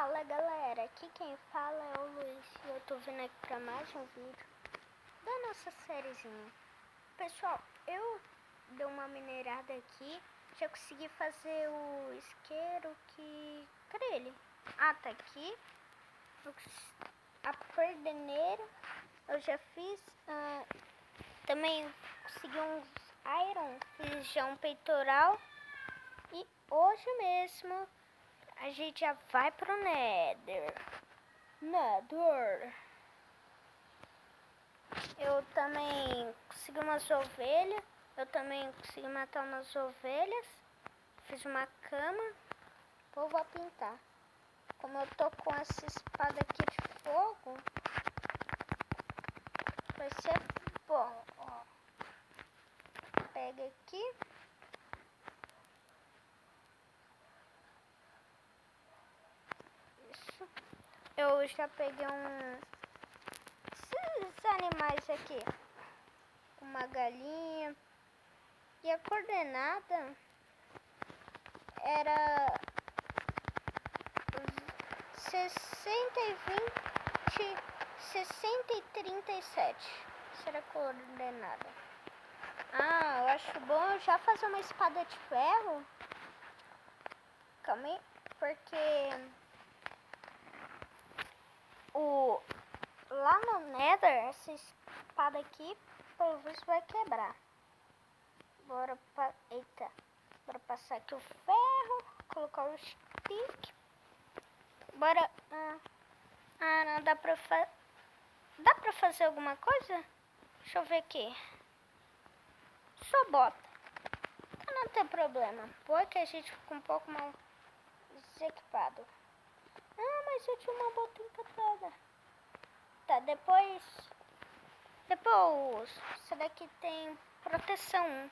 Fala galera, aqui quem fala é o Luiz e eu tô vindo aqui pra mais um vídeo da nossa sériezinha. Pessoal, eu dei uma minerada aqui, já consegui fazer o isqueiro que... Cadê ele? Ah, tá aqui. A perdeneira eu já fiz, também consegui uns iron, fiz já um peitoral e hoje mesmo a gente já vai pro Nether. Eu também consegui umas ovelhas. Eu também consegui matar umas ovelhas. Fiz uma cama. Vou pintar. Como eu tô com essa espada aqui de fogo, vai ser bom. Ó. Pega aqui. Isso. Eu já peguei esses animais aqui. Uma galinha. E a coordenada era 60 e 20, 60 e 37. Será coordenada? Ah, eu acho bom já fazer uma espada de ferro. Calma aí, porque lá no Nether, essa espada aqui, pelo visto, vai quebrar. Bora passar aqui o ferro, colocar o stick. Bora. Não dá pra fazer. Dá pra fazer alguma coisa? Deixa eu ver aqui. Só bota. Então não tem problema. Porque a gente fica um pouco mais desequipado. Mas eu tinha uma bota encantada. Tá, depois. Essa daqui tem proteção.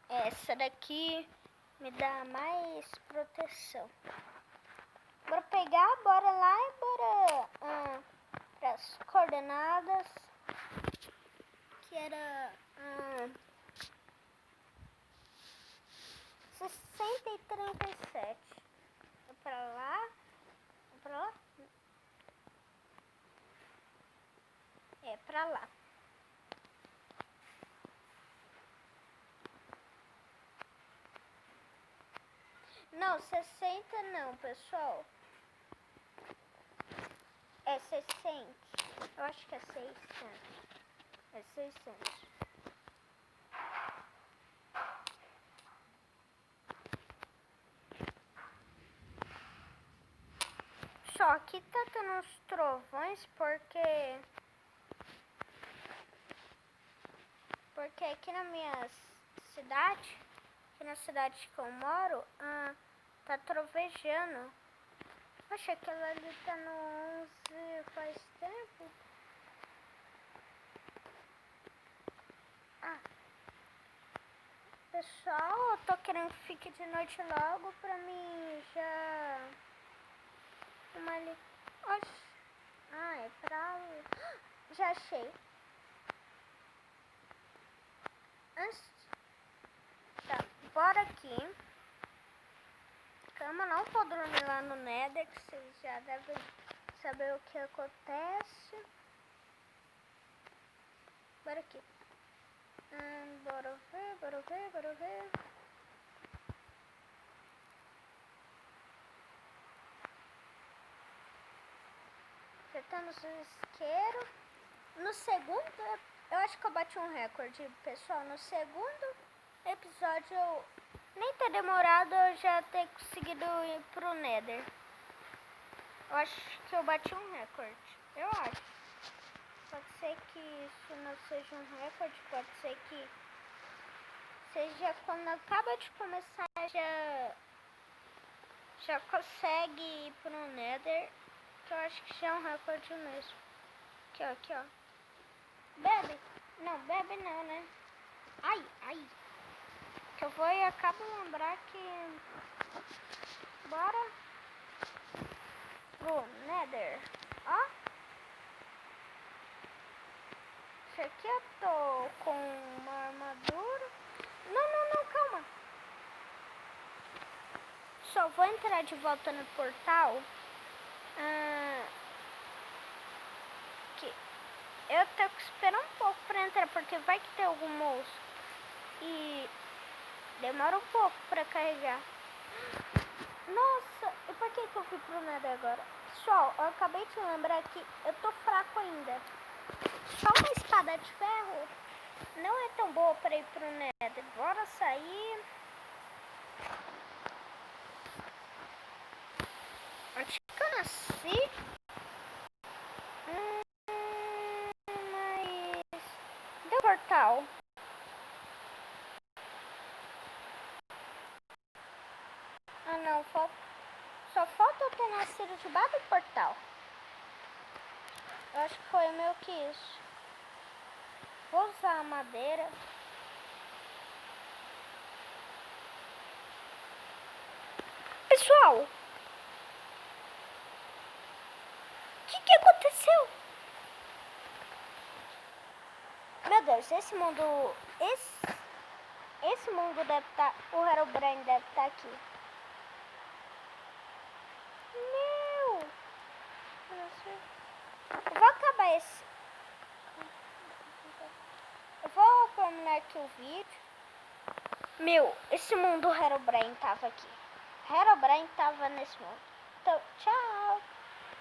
Essa daqui me dá mais proteção. Bora pegar, bora lá e bora para as coordenadas, que era 60 e 37. É pra lá, é pra lá. Não, 60 não, pessoal. É 600. Eu acho que é 600. É 600. Só aqui tá tendo uns trovões porque aqui na minha cidade, aqui na cidade que eu moro, tá trovejando. Poxa, aquela ali tá no 11 faz tempo. Pessoal, eu tô querendo que fique de noite logo pra mim já... ali. Oxi. É pra... Já achei. Tá, bora aqui. Calma, não vou dormir lá no Nether, que vocês já devem saber o que acontece. Bora aqui. Bora ver. Apertamos o isqueiro. No segundo, eu acho que eu bati um recorde, pessoal. No segundo episódio, nem ter demorado, eu já ter conseguido ir pro Nether. Eu acho que eu bati um recorde. Eu acho. Pode ser que isso não seja um recorde, pode ser que seja quando acaba de começar, já consegue ir pro Nether, que eu acho que já é um recorde mesmo. Aqui, ó. Bebe? Não, bebe não, né? Ai. Que eu vou e acabo de lembrar que... Bora pro Nether. Ó. Isso aqui eu tô com uma armadura. Não, calma. Pessoal, vou entrar de volta no portal. Que eu tenho que esperar um pouco pra entrar, porque vai que tem algum monstro. E demora um pouco pra carregar. Nossa, e por que eu fui pro Nether agora? Pessoal, eu acabei de lembrar que eu tô fraco ainda. Só uma espada de ferro não é tão boa pra ir pro Nether. Bora sair. Acho que eu nasci. Mas... Deu portal. Ah não, só falta eu ter nascido debaixo do portal. Eu acho que foi o meu que isso. Vou usar a madeira. Pessoal, o que aconteceu? Meu Deus, esse mundo deve estar... O Herobrine deve estar aqui. Meu! Eu vou acabar esse... Eu vou terminar aqui o vídeo. Meu, esse mundo Herobrine tava aqui. Herobrine tava nesse mundo. Então, tchau!